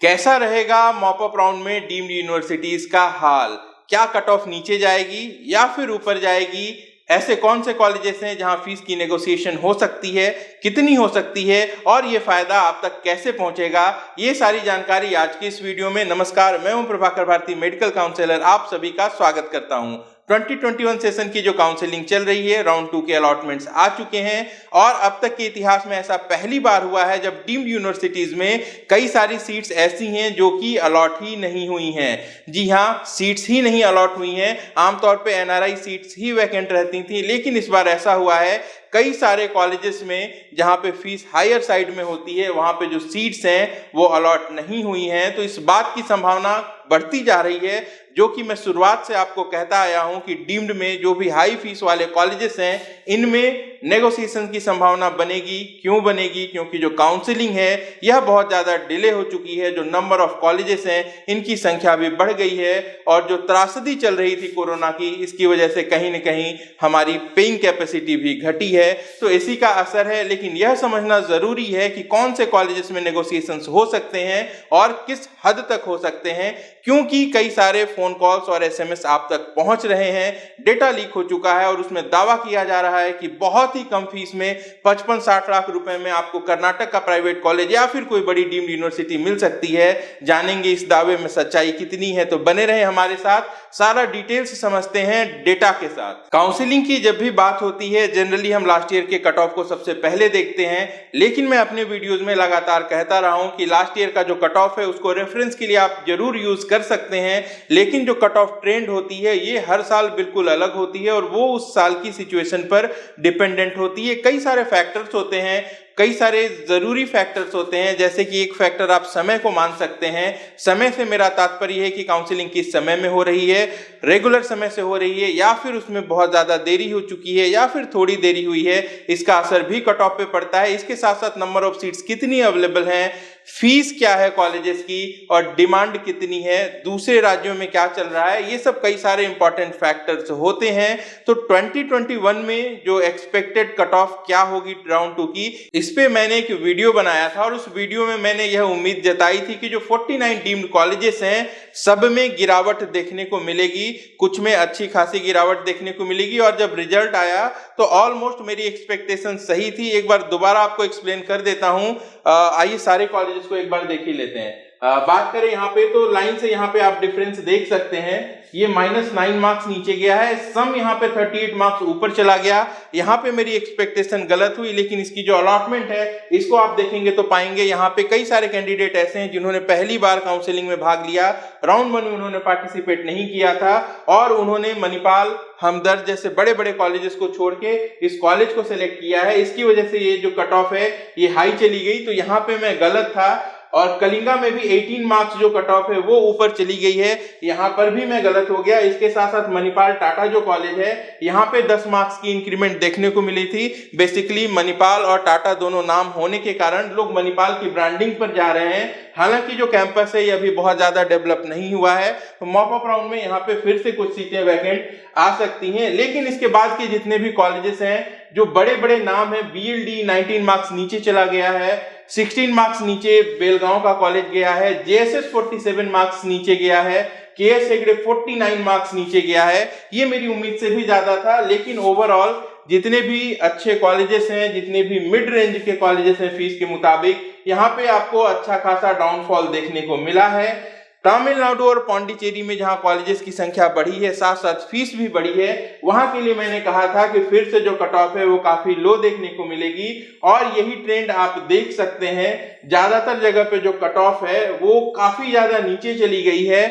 कैसा रहेगा mop up round में डीम्ड यूनिवर्सिटीज का हाल? क्या कट ऑफ नीचे जाएगी या फिर ऊपर जाएगी? ऐसे कौन से कॉलेजेस हैं जहां फीस की नेगोशिएशन हो सकती है, कितनी हो सकती है और ये फायदा आप तक कैसे पहुंचेगा, ये सारी जानकारी आज की इस वीडियो में। नमस्कार, मैं हूं प्रभाकर भारती, मेडिकल काउंसलर। आप सभी का स्वागत करता हूं। 2021 सेशन की जो काउंसलिंग चल रही है, राउंड 2 के अलॉटमेंट्स आ चुके हैं और अब तक के इतिहास में ऐसा पहली बार हुआ है जब डीम्ड यूनिवर्सिटीज में कई सारी सीट्स ऐसी हैं जो कि अलॉट ही नहीं हुई हैं। जी हाँ, सीट्स ही नहीं अलॉट हुई हैं। आमतौर पे एनआरआई सीट्स ही वैकेंट रहती थी, लेकिन इस बार ऐसा हुआ है कई सारे कॉलेजेस में जहां पे फीस हायर साइड में होती है, वहां पे जो सीट्स हैं वो अलॉट नहीं हुई हैं। तो इस बात की संभावना बढ़ती जा रही है, जो कि मैं शुरुआत से आपको कहता आया हूं कि डीम्ड में जो भी हाई फीस वाले कॉलेजेस हैं, इनमें नेगोशिएशन की संभावना बनेगी। क्यों बनेगी? क्योंकि जो काउंसलिंग है यह बहुत ज़्यादा डिले हो चुकी है। जो नंबर ऑफ कॉलेजेस हैं इनकी संख्या भी बढ़ गई है और जो त्रासदी चल रही थी कोरोना की, इसकी वजह से कहीं न कहीं हमारी पेइंग कैपेसिटी भी घटी है। तो इसी का असर है। लेकिन यह समझना ज़रूरी है कि कौन से कॉलेजेस में नेगोशिएशंस हो सकते हैं और किस हद तक हो सकते हैं, क्योंकि कई सारे फोन कॉल्स और एसएमएस आप तक पहुंच रहे हैं। डेटा लीक हो चुका है और उसमें दावा किया जा रहा है कि बहुत ही कम फीस में 55-60 लाख रुपए में आपको कर्नाटक का प्राइवेट कॉलेज या फिर कोई बड़ी डीम्ड यूनिवर्सिटी मिल सकती है। जानेंगे इस दावे में सच्चाई कितनी है, तो बने रहे हमारे साथ। सारा डिटेल्स समझते हैं डेटा के साथ। काउंसलिंग की जब भी बात होती है, जनरली हम लास्ट ईयर के कट ऑफ को सबसे पहले देखते हैं, लेकिन मैं अपने वीडियोज में लगातार कहता रहा हूं कि लास्ट ईयर का जो कट ऑफ है उसको रेफरेंस के लिए आप जरूर यूज कर सकते हैं। लेकिन जो कट ऑफ ट्रेंड होती है ये हर साल बिल्कुल अलग होती है और वो उस साल की सिचुएशन पर डिपेंडेंट होती है। कई सारे फैक्टर्स होते हैं, कई सारे जरूरी फैक्टर्स होते हैं। जैसे कि एक फैक्टर आप समय को मान सकते हैं। समय से मेरा तात्पर्य है कि काउंसलिंग किस समय में हो रही है, रेगुलर समय से हो रही है या फिर उसमें बहुत ज्यादा देरी हो चुकी है या फिर थोड़ी देरी हुई है, इसका असर भी कट ऑफ पे पड़ता है। इसके साथ साथ नंबर ऑफ सीट्स कितनी अवेलेबल हैं, फीस क्या है कॉलेजेस की और डिमांड कितनी है, दूसरे राज्यों में क्या चल रहा है, ये सब कई सारे इंपॉर्टेंट फैक्टर्स होते हैं। तो 2021 में जो एक्सपेक्टेड कट ऑफ क्या होगी राउंड 2 की, इस पे मैंने एक वीडियो बनाया था और उस वीडियो में मैंने यह उम्मीद जताई थी कि जो 49 डीम्ड कॉलेजेस हैं सब में गिरावट देखने को मिलेगी, कुछ में अच्छी खासी गिरावट देखने को मिलेगी। और जब रिजल्ट आया तो ऑलमोस्ट मेरी एक्सपेक्टेशन सही थी। एक बार दोबारा आपको एक्सप्लेन कर देता हूं। आइए सारे कॉलेजेस को एक बार देख ही लेते हैं। बात करें यहाँ पे तो लाइन से यहाँ पे आप डिफरेंस देख सकते हैं। ये -9 मार्क्स नीचे गया है, सम यहाँ पे 38 मार्क्स ऊपर चला गया। यहाँ पे मेरी एक्सपेक्टेशन गलत हुई, लेकिन इसकी जो अलॉटमेंट है इसको आप देखेंगे तो पाएंगे यहाँ पे कई सारे कैंडिडेट ऐसे हैं जिन्होंने पहली बार काउंसलिंग में भाग लिया, राउंड 1 में उन्होंने पार्टिसिपेट नहीं किया था और उन्होंने मणिपाल, हमदर्द जैसे बड़े बड़े कॉलेजेस को छोड़ के इस कॉलेज को सिलेक्ट किया है। इसकी वजह से ये जो कट ऑफ है ये हाई चली गई। तो यहाँ पे मैं गलत था। और कलिंगा में भी 18 मार्क्स जो कट ऑफ है वो ऊपर चली गई है, यहाँ पर भी मैं गलत हो गया। इसके साथ साथ मणिपाल टाटा जो कॉलेज है, यहाँ पे 10 मार्क्स की इंक्रीमेंट देखने को मिली थी। बेसिकली मणिपाल और टाटा दोनों नाम होने के कारण लोग मणिपाल की ब्रांडिंग पर जा रहे हैं। हालांकि जो कैंपस है ये अभी बहुत ज्यादा डेवलप नहीं हुआ है। तो मॉपअप राउंड में यहाँ पे फिर से कुछ सीटें वैकेंट आ सकती हैं। लेकिन इसके बाद के जितने भी कॉलेजेस हैं जो बड़े बड़े नाम है, बीएलडी 19 मार्क्स नीचे चला गया है, 16 मार्क्स नीचे बेलगांव का कॉलेज गया है, जेएसएस 47 मार्क्स नीचे गया है, केएस हेगड़े 49 मार्क्स नीचे गया है। ये मेरी उम्मीद से भी ज्यादा था। लेकिन ओवरऑल जितने भी अच्छे कॉलेजेस हैं, जितने भी मिड रेंज के कॉलेजेस हैं फीस के मुताबिक, यहाँ पे आपको अच्छा खासा डाउनफॉल देखने को मिला है। तमिलनाडु और पौंडीचेरी में जहां कॉलेजेस की संख्या बढ़ी है, साथ साथ फीस भी बढ़ी है, वहां के लिए मैंने कहा था कि फिर से जो कट ऑफ है वो काफी लो देखने को मिलेगी और यही ट्रेंड आप देख सकते हैं। ज्यादातर जगह पे जो कट ऑफ है वो काफी ज्यादा नीचे चली गई है।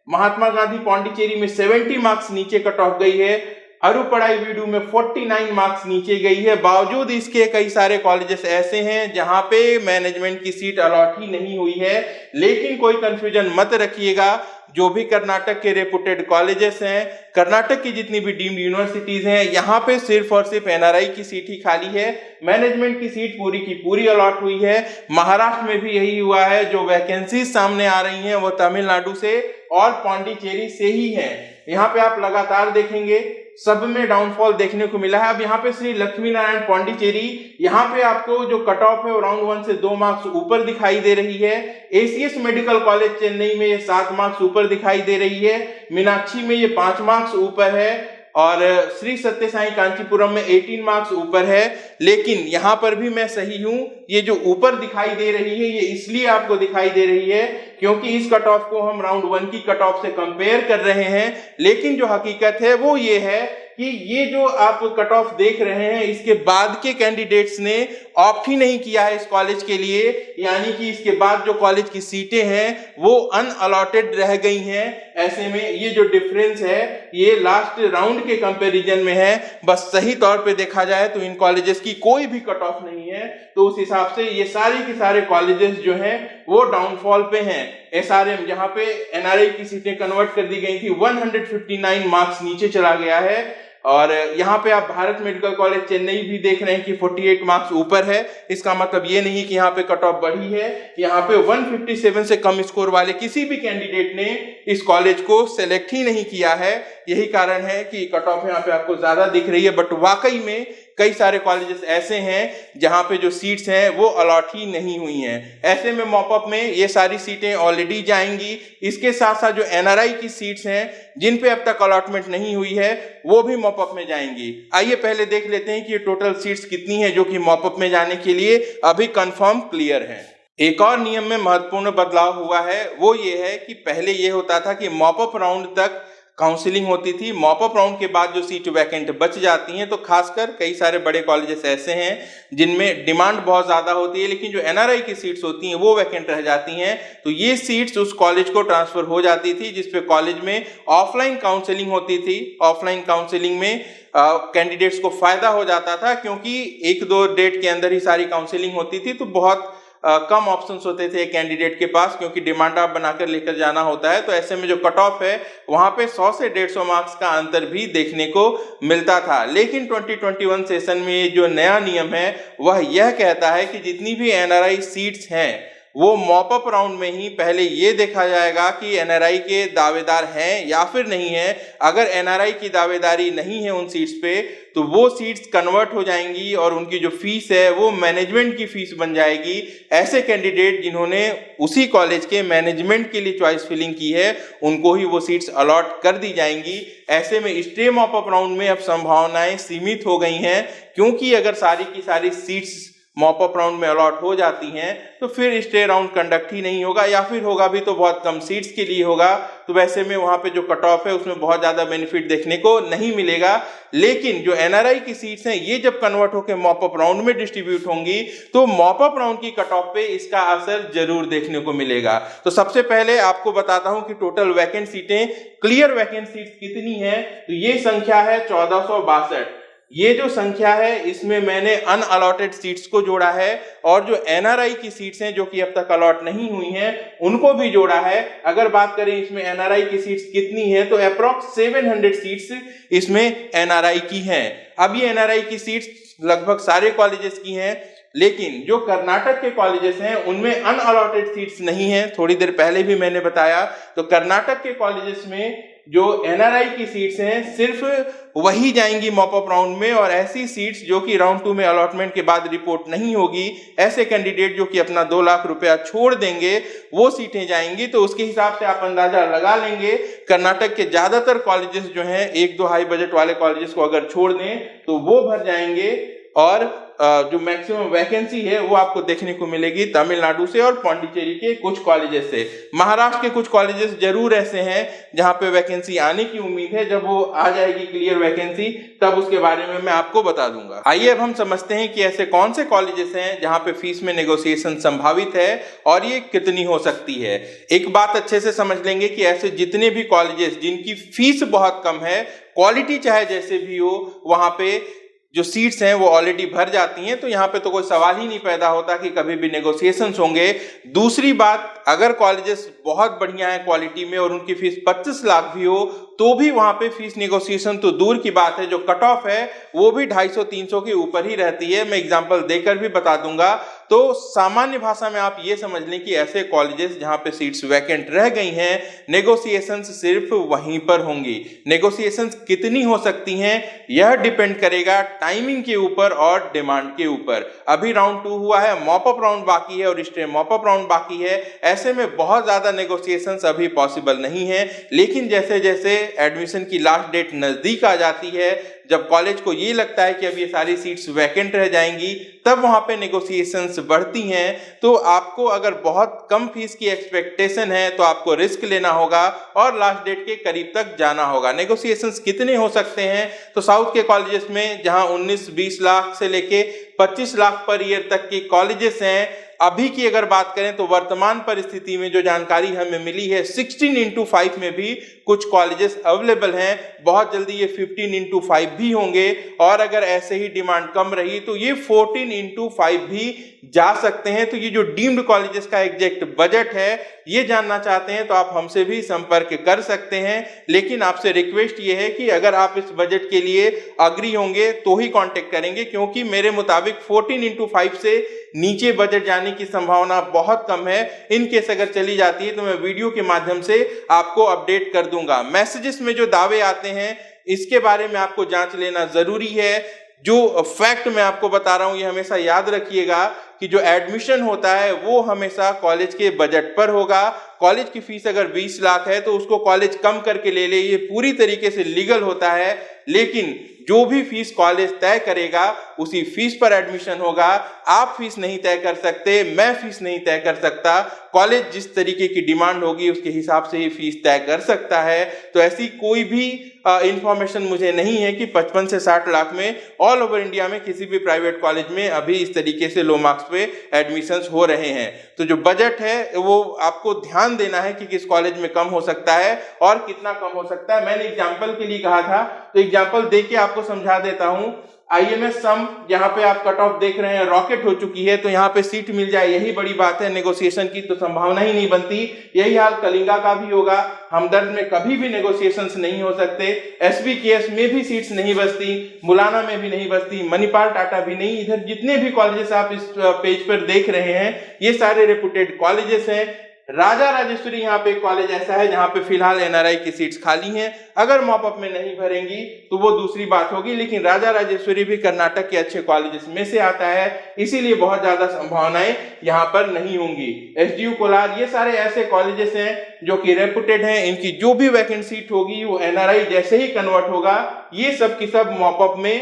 महात्मा गांधी पौंडीचेरी में 70 मार्क्स नीचे कट ऑफ गई है, अरुपड़ाई वीडू में 49 मार्क्स नीचे गई है। बावजूद इसके कई सारे कॉलेजेस ऐसे हैं जहां पे मैनेजमेंट की सीट अलॉट ही नहीं हुई है। लेकिन कोई कंफ्यूजन मत रखिएगा, जो भी कर्नाटक के रेपुटेड कॉलेजेस हैं, कर्नाटक की जितनी भी डीम्ड यूनिवर्सिटीज हैं, यहाँ पे सिर्फ और सिर्फ एनआरआई की सीट ही खाली है। मैनेजमेंट की सीट पूरी की पूरी अलॉट हुई है। महाराष्ट्र में भी यही हुआ है। जो वैकेंसीज सामने आ रही हैं वो तमिलनाडु से और पौंडीचेरी से ही है। यहाँ पे आप लगातार देखेंगे सब में डाउनफॉल देखने को मिला है। अब यहाँ पे श्री लक्ष्मी नारायण पौंडीचेरी, यहाँ पे आपको जो कट ऑफ है वो राउंड 1 से 2 मार्क्स ऊपर दिखाई दे रही है। एसीएस मेडिकल कॉलेज चेन्नई में ये 7 मार्क्स ऊपर दिखाई दे रही है। मीनाक्षी में ये 5 मार्क्स ऊपर है और श्री सत्य साई कांचीपुरम में 18 मार्क्स ऊपर है। लेकिन यहाँ पर भी मैं सही हूं, ये जो ऊपर दिखाई दे रही है ये इसलिए आपको दिखाई दे रही है क्योंकि इस कट ऑफ को हम राउंड 1 की कट ऑफ से कंपेयर कर रहे हैं। लेकिन जो हकीकत है वो ये है कि ये जो आप कट ऑफ देख रहे हैं इसके बाद के कैंडिडेट्स ने ऑप्ट ही नहीं किया है इस कॉलेज के लिए, यानी कि इसके बाद जो कॉलेज की सीटें हैं वो अनअलॉटेड रह गई हैं। ऐसे में ये जो डिफरेंस है ये लास्ट राउंड के कंपैरिजन में है। बस सही तौर पे देखा जाए तो इन कॉलेजेस की कोई भी कट ऑफ नहीं है, तो उस हिसाब से ये सारे के सारे कॉलेजेस जो हैं वो डाउनफॉल पे हैं। एसआरएम जहां पे एनआरआई की सीटें कन्वर्ट कर दी गई थी 159 मार्क्स नीचे चला गया है। और यहाँ पे आप भारत मेडिकल कॉलेज चेन्नई भी देख रहे हैं कि 48 मार्क्स ऊपर है। इसका मतलब ये नहीं कि यहाँ पे कट ऑफ बढ़ी है, यहाँ पे 157 से कम स्कोर वाले किसी भी कैंडिडेट ने इस कॉलेज को सेलेक्ट ही नहीं किया है। यही कारण है कि कट ऑफ यहाँ पे आपको ज्यादा दिख रही है। बट वाकई में कई सारे कॉलेजेस ऐसे हैं जहां पे जो सीट्स हैं वो अलॉट ही नहीं हुई हैं। ऐसे में मॉपअप में ये सारी सीटें ऑलरेडी जाएंगी। इसके साथ साथ जो एनआरआई की सीट्स हैं जिन पे अब तक अलॉटमेंट नहीं हुई है वो भी मॉपअप में जाएंगी। आइए पहले देख लेते हैं कि ये टोटल सीट्स कितनी है जो कि मॉपअप में जाने के लिए अभी कंफर्म क्लियर है। एक और नियम में महत्वपूर्ण बदलाव हुआ है, वो ये है कि पहले ये होता था कि मॉपअप राउंड तक काउंसलिंग होती थी। मॉपअप राउंड के बाद जो सीट वैकेंट बच जाती हैं, तो खासकर कई सारे बड़े कॉलेजेस ऐसे हैं जिनमें डिमांड बहुत ज़्यादा होती है, लेकिन जो एनआरआई की सीट्स होती हैं वो वैकेंट रह जाती हैं। तो ये सीट्स उस कॉलेज को ट्रांसफर हो जाती थी जिसपे कॉलेज में ऑफलाइन काउंसलिंग होती थी। ऑफलाइन काउंसलिंग में कैंडिडेट्स को फायदा हो जाता था क्योंकि 1-2 डेट के अंदर ही सारी काउंसलिंग होती थी, तो बहुत कम ऑप्शंस होते थे कैंडिडेट के पास क्योंकि डिमांड आप बनाकर लेकर जाना होता है। तो ऐसे में जो कट ऑफ है वहां पे 100 से 150 मार्क्स का अंतर भी देखने को मिलता था। लेकिन 2021 सेशन में जो नया नियम है वह यह कहता है कि जितनी भी एनआरआई सीट्स हैं वो मॉपअप राउंड में ही पहले ये देखा जाएगा कि एनआरआई के दावेदार हैं या फिर नहीं है। अगर एनआरआई की दावेदारी नहीं है उन सीट्स पे तो वो सीट्स कन्वर्ट हो जाएंगी और उनकी जो फीस है वो मैनेजमेंट की फीस बन जाएगी। ऐसे कैंडिडेट जिन्होंने उसी कॉलेज के मैनेजमेंट के लिए चॉइस फिलिंग की है उनको ही वो सीट्स अलॉट कर दी जाएंगी। ऐसे में स्टे मॉपअप राउंड में अब संभावनाएं सीमित हो गई हैं, क्योंकि अगर सारी की सारी सीट्स मॉपअप राउंड में अलॉट हो जाती हैं तो फिर स्टे राउंड कंडक्ट ही नहीं होगा, या फिर होगा भी तो बहुत कम सीट्स के लिए होगा। तो वैसे में वहां पे जो कट ऑफ है उसमें बहुत ज्यादा बेनिफिट देखने को नहीं मिलेगा। लेकिन जो एनआरआई की सीट्स हैं ये जब कन्वर्ट होकर मॉपअप राउंड में डिस्ट्रीब्यूट होंगी तो मॉपअप राउंड की कट ऑफ पे इसका असर जरूर देखने को मिलेगा। तो सबसे पहले आपको बताता हूं कि टोटल वैकेंट सीटें, क्लियर वैकेंट सीट्स कितनी है। तो ये संख्या है 1462। ये जो संख्या है इसमें मैंने अनअलॉटेड सीट्स को जोड़ा है और जो एनआरआई की सीट्स हैं जो कि अब तक अलॉट नहीं हुई हैं उनको भी जोड़ा है। अगर बात करें इसमें एनआरआई की सीट्स कितनी है तो अप्रॉक्स 700 सीट्स इसमें एनआरआई की हैं। अब ये एनआरआई की सीट्स लगभग सारे कॉलेजेस की हैं, लेकिन जो कर्नाटक के कॉलेजेस हैं उनमें अनअलॉटेड सीट्स नहीं है। थोड़ी देर पहले भी मैंने बताया, तो कर्नाटक के कॉलेजेस में जो एनआरआई की सीट्स हैं सिर्फ वही जाएंगी मॉपअप राउंड में, और ऐसी सीट्स जो कि राउंड 2 में अलॉटमेंट के बाद रिपोर्ट नहीं होगी, ऐसे कैंडिडेट जो कि अपना 2 लाख रुपया छोड़ देंगे वो सीटें जाएंगी। तो उसके हिसाब से आप अंदाजा लगा लेंगे कर्नाटक के ज्यादातर कॉलेजेस जो हैं 1-2 हाई बजट वाले कॉलेजेस को अगर छोड़ दें तो वो भर जाएंगे, और जो मैक्सिमम वैकेंसी है वो आपको देखने को मिलेगी तमिलनाडु से और पौंडीचेरी के कुछ कॉलेजेस से। महाराष्ट्र के कुछ कॉलेजेस जरूर ऐसे हैं जहां पे वैकेंसी आने की उम्मीद है। जब वो आ जाएगी क्लियर वैकेंसी तब उसके बारे में मैं आपको बता दूंगा। आइए अब हम समझते हैं कि ऐसे कौन से कॉलेजेस हैं जहां पे फीस में नेगोशिएशन संभावित है और ये कितनी हो सकती है। एक बात अच्छे से समझ लेंगे कि ऐसे जितने भी कॉलेजेस जिनकी फीस बहुत कम है, क्वालिटी चाहे जैसे भी हो, वहां पे जो सीट्स हैं वो ऑलरेडी भर जाती हैं, तो यहाँ पे तो कोई सवाल ही नहीं पैदा होता कि कभी भी नेगोशिएशंस होंगे। दूसरी बात, अगर कॉलेजेस बहुत बढ़िया है क्वालिटी में और उनकी फीस 25 लाख भी हो, तो भी वहां पे फीस नेगोशिएशन तो दूर की बात है, जो कट ऑफ है वो भी 250-300 के ऊपर ही रहती है। मैं एग्जांपल देकर भी बता दूंगा। तो सामान्य भाषा में आप ये समझ लें कि ऐसे कॉलेजेस जहां पे सीट्स वैकेंट रह गई हैं, नेगोशिएशंस सिर्फ वहीं पर होंगी। नेगोशिएशंस कितनी हो सकती हैं यह डिपेंड करेगा टाइमिंग के ऊपर और डिमांड के ऊपर। अभी राउंड 2 हुआ है, मॉप अप राउंड बाकी है और स्टे मॉप अप राउंड बाकी है। ऐसे में बहुत ज्यादा नेगोशिएशंस अभी पॉसिबल नहीं है, लेकिन जैसे जैसे एडमिशन की लास्ट डेट नजदीक आ जाती है, जब कॉलेज को ये लगता है कि अब ये सारी सीट्स वैकेंट रह जाएंगी, तब वहां पे नेगोशिएशंस बढ़ती हैं। तो आपको अगर बहुत कम फीस की एक्सपेक्टेशन है तो आपको रिस्क लेना होगा और लास्ट डेट के करीब तक जाना होगा। नेगोशिएशंस कितने हो सकते हैं, तो साउथ के कॉलेजेस में जहां 19-20 लाख से लेके 25 लाख पर ईयर तक के कॉलेजेस हैं, अभी की अगर बात करें तो वर्तमान परिस्थिति में जो जानकारी हमें मिली है 16x5 में भी कुछ कॉलेजेस अवेलेबल हैं। बहुत जल्दी ये 15x5 भी होंगे और अगर ऐसे ही डिमांड कम रही तो ये 14x5 भी जा सकते हैं। तो ये जो डीम्ड कॉलेजेस का एग्जैक्ट बजट है ये जानना चाहते हैं तो आप हमसे भी संपर्क कर सकते हैं, लेकिन आपसे रिक्वेस्ट ये है कि अगर आप इस बजट के लिए अग्री होंगे तो ही कांटेक्ट करेंगे, क्योंकि मेरे मुताबिक 14x5 से नीचे बजट जाने की संभावना बहुत कम है। इन केस अगर चली जाती है तो मैं वीडियो के माध्यम से आपको अपडेट कर दूंगा। मैसेजेस में जो दावे आते हैं इसके बारे में आपको जांच लेना जरूरी है। जो फैक्ट मैं आपको बता रहा हूं ये हमेशा याद रखिएगा कि जो एडमिशन होता है वो हमेशा कॉलेज के बजट पर होगा। कॉलेज की फीस अगर 20 लाख है तो उसको कॉलेज कम करके ले ले, ये पूरी तरीके से लीगल होता है, लेकिन जो भी फीस कॉलेज तय करेगा उसी फीस पर एडमिशन होगा। आप फीस नहीं तय कर सकते, मैं फीस नहीं तय कर सकता, कॉलेज जिस तरीके की डिमांड होगी उसके हिसाब से ही फीस तय कर सकता है। तो ऐसी कोई भी इंफॉर्मेशन मुझे नहीं है कि 55 से 60 लाख में ऑल ओवर इंडिया में किसी भी प्राइवेट कॉलेज में अभी इस तरीके से लो मार्क्स पे एडमिशंस हो रहे हैं। तो जो बजट है वो आपको ध्यान देना है कि किस कॉलेज में कम हो सकता है और कितना कम हो सकता है। मैंने एग्जाम्पल के लिए कहा था तो एग्जाम्पल देख के आपको समझा देता हूं। IMS सम यहाँ पे आप कट ऑफ देख रहे हैं, रॉकेट हो चुकी है, तो यहाँ पे सीट मिल जाए यही बड़ी बात है। नेगोशिएशन की तो संभावना ही नहीं बनती। यही हाल कलिंगा का भी होगा। हमदर्द में कभी भी नेगोशिएशंस नहीं हो सकते। SBKS में भी सीट्स नहीं बचती, मुलाना में भी नहीं बचती, मणिपाल टाटा भी नहीं। इधर जितने भी कॉलेजेस आप इस पेज पर देख रहे हैं ये सारे रेपुटेड कॉलेजेस हैं। राजा राजेश्वरी यहाँ पे कॉलेज ऐसा है जहाँ पे फिलहाल NRI की सीट्स खाली हैं। अगर मॉपअप में नहीं भरेंगी तो वो दूसरी बात होगी, लेकिन राजा राजेश्वरी भी कर्नाटक के अच्छे कॉलेजेस में से आता है, इसीलिए बहुत ज्यादा संभावनाएं यहाँ पर नहीं होंगी। SDU कोलार ये सारे ऐसे कॉलेजेस हैं जो कि रेपुटेड हैं। इनकी जो भी वैकेंट सीट होगी वो NRI जैसे ही कन्वर्ट होगा ये सब की सब मॉपअप में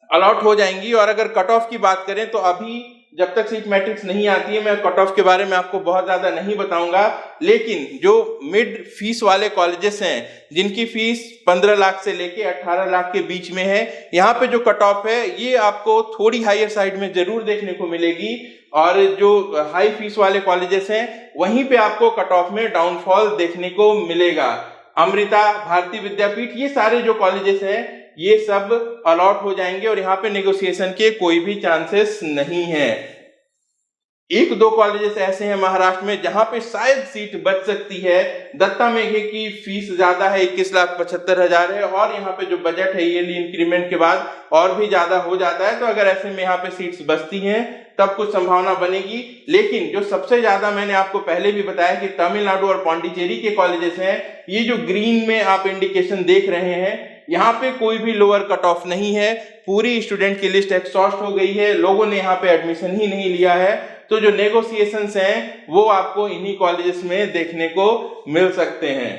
अलॉट हो जाएंगी। और अगर कट ऑफ की बात करें तो अभी जब तक सीट मैट्रिक्स नहीं आती है मैं कट ऑफ के बारे में आपको बहुत ज्यादा नहीं बताऊंगा, लेकिन जो मिड फीस वाले कॉलेजेस हैं जिनकी फीस 15 लाख से लेके 18 लाख के बीच में है, यहाँ पे जो कट ऑफ है ये आपको थोड़ी हायर साइड में जरूर देखने को मिलेगी। और जो हाई फीस वाले कॉलेजेस हैं वहीं पे आपको कट ऑफ में डाउनफॉल देखने को मिलेगा। अमृता, भारतीय विद्यापीठ ये सारे जो कॉलेजेस हैं ये सब अलॉट हो जाएंगे और यहाँ पे नेगोशिएशन के कोई भी चांसेस नहीं है। एक दो कॉलेजेस ऐसे हैं महाराष्ट्र में जहां पे शायद सीट बच सकती है। दत्ता मेघे की फीस ज्यादा है, 21,75,000 है और यहाँ पे जो बजट है ईयरली इंक्रीमेंट के बाद और भी ज्यादा हो जाता है। तो अगर ऐसे में यहाँ पे सीट्स बचती हैं तब कुछ संभावना बनेगी। लेकिन जो सबसे ज्यादा मैंने आपको पहले भी बताया कि तमिलनाडु और पांडिचेरी के कॉलेजेस हैं, ये जो ग्रीन में आप इंडिकेशन देख रहे हैं यहाँ पे कोई भी लोअर कट ऑफ नहीं है। पूरी स्टूडेंट की लिस्ट एक्सॉस्ट हो गई है, लोगों ने यहाँ पे एडमिशन ही नहीं लिया है। तो जो नेगोशिएशंस हैं वो आपको इन्हीं कॉलेजेस में देखने को मिल सकते हैं।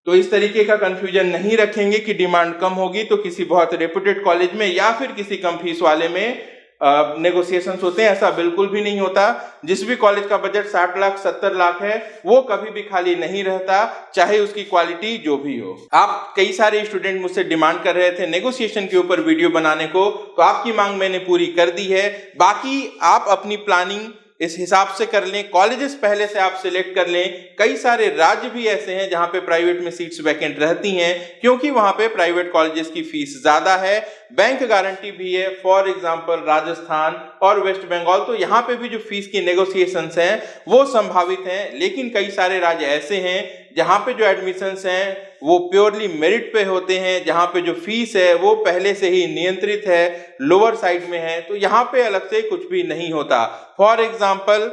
तो इस तरीके का कंफ्यूजन नहीं रखेंगे कि डिमांड कम होगी तो किसी बहुत रेपुटेड कॉलेज में या फिर किसी कम फीस वाले में नेगोशिएशंस होते हैं, ऐसा बिल्कुल भी नहीं होता। जिस भी कॉलेज का बजट 60 लाख 70 लाख है वो कभी भी खाली नहीं रहता, चाहे उसकी क्वालिटी जो भी हो। आप कई सारे स्टूडेंट मुझसे डिमांड कर रहे थे नेगोशिएशन के ऊपर वीडियो बनाने को, तो आपकी मांग मैंने पूरी कर दी है। बाकी आप अपनी प्लानिंग इस हिसाब से कर लें, कॉलेजेस पहले से आप सिलेक्ट कर लें। कई सारे राज्य भी ऐसे हैं जहां पे प्राइवेट में सीट्स वैकेंट रहती हैं क्योंकि वहां पे प्राइवेट कॉलेजेस की फीस ज्यादा है, बैंक गारंटी भी है। फॉर एग्जांपल राजस्थान और वेस्ट बंगाल, तो यहाँ पे भी जो फीस की नेगोशिएशंस हैं वो संभावित हैं। लेकिन कई सारे राज्य ऐसे हैं जहाँ पे जो एडमिशंस हैं वो प्योरली मेरिट पे होते हैं, जहाँ पे जो फीस है वो पहले से ही नियंत्रित है, लोअर साइड में है, तो यहाँ पे अलग से कुछ भी नहीं होता। फॉर एग्जाम्पल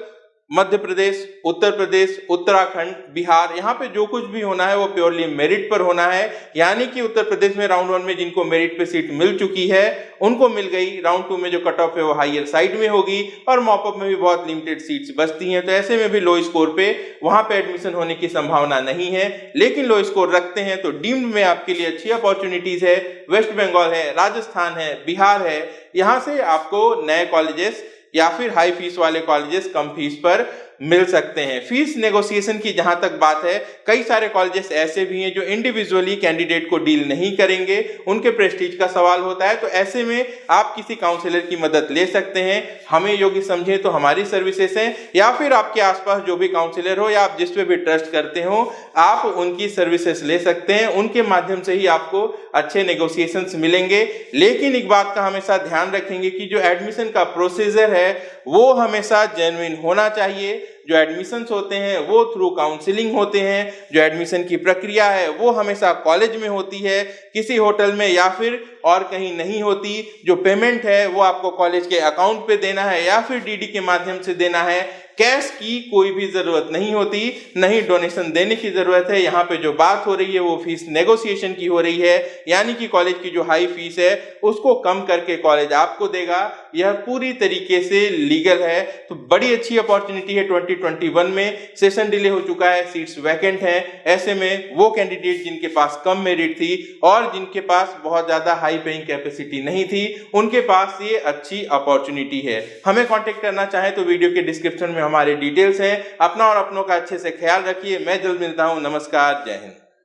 मध्य प्रदेश, उत्तर प्रदेश, उत्तराखंड, बिहार, यहाँ पे जो कुछ भी होना है वो प्योरली मेरिट पर होना है। यानी कि उत्तर प्रदेश में राउंड 1 में जिनको मेरिट पे सीट मिल चुकी है उनको मिल गई, राउंड 2 में जो कट ऑफ है वो हायर साइड में होगी और मॉपअप में भी बहुत लिमिटेड सीट्स बचती हैं। तो ऐसे में भी लो स्कोर पे वहां पे एडमिशन होने की संभावना नहीं है। लेकिन लो स्कोर रखते हैं तो डीम्ड में आपके लिए अच्छी अपॉर्चुनिटीज है। वेस्ट बंगाल है, राजस्थान है, बिहार है, यहाँ से आपको नए कॉलेजेस या फिर हाई फीस वाले कॉलेजेस कम फीस पर मिल सकते हैं। फीस नेगोशिएशन की जहां तक बात है, कई सारे कॉलेजेस ऐसे भी हैं जो इंडिविजुअली कैंडिडेट को डील नहीं करेंगे, उनके प्रेस्टीज का सवाल होता है। तो ऐसे में आप किसी काउंसलर की मदद ले सकते हैं। हमें योग्य समझे तो हमारी सर्विसेज हैं, या फिर आपके आसपास जो भी काउंसलर हो या आप जिस पे भी ट्रस्ट करते हो आप उनकी सर्विसेज ले सकते हैं। उनके माध्यम से ही आपको अच्छे नेगोशिएशंस मिलेंगे। लेकिन एक बात का हमेशा ध्यान रखेंगे कि जो एडमिशन का प्रोसीजर है वो हमेशा जेन्युइन होना चाहिए। जो एडमिशंस होते हैं वो थ्रू काउंसलिंग होते हैं। जो एडमिशन की प्रक्रिया है वो हमेशा कॉलेज में होती है, किसी होटल में या फिर और कहीं नहीं होती। जो पेमेंट है वो आपको कॉलेज के अकाउंट पे देना है या फिर डीडी के माध्यम से देना है। कैश की कोई भी जरूरत नहीं होती, नहीं डोनेशन देने की जरूरत है। यहाँ पे जो बात हो रही है वो फीस नेगोशिएशन की हो रही है, यानी कि कॉलेज की जो हाई फीस है उसको कम करके कॉलेज आपको देगा। यह पूरी तरीके से लीगल है। तो बड़ी अच्छी अपॉर्चुनिटी है। 2021 में सेशन डिले हो चुका है, सीट्स वैकेंट हैं। ऐसे में वो कैंडिडेट जिनके पास कम मेरिट थी और जिनके पास बहुत ज्यादा हाई पेइंग कैपेसिटी नहीं थी, उनके पास ये अच्छी अपॉर्चुनिटी है। हमें कांटेक्ट करना चाहे तो वीडियो के डिस्क्रिप्शन में हमारे डिटेल्स हैं। अपना और अपनों का अच्छे से ख्याल रखिए। मैं जल्द मिलता हूं। नमस्कार, जय हिंद।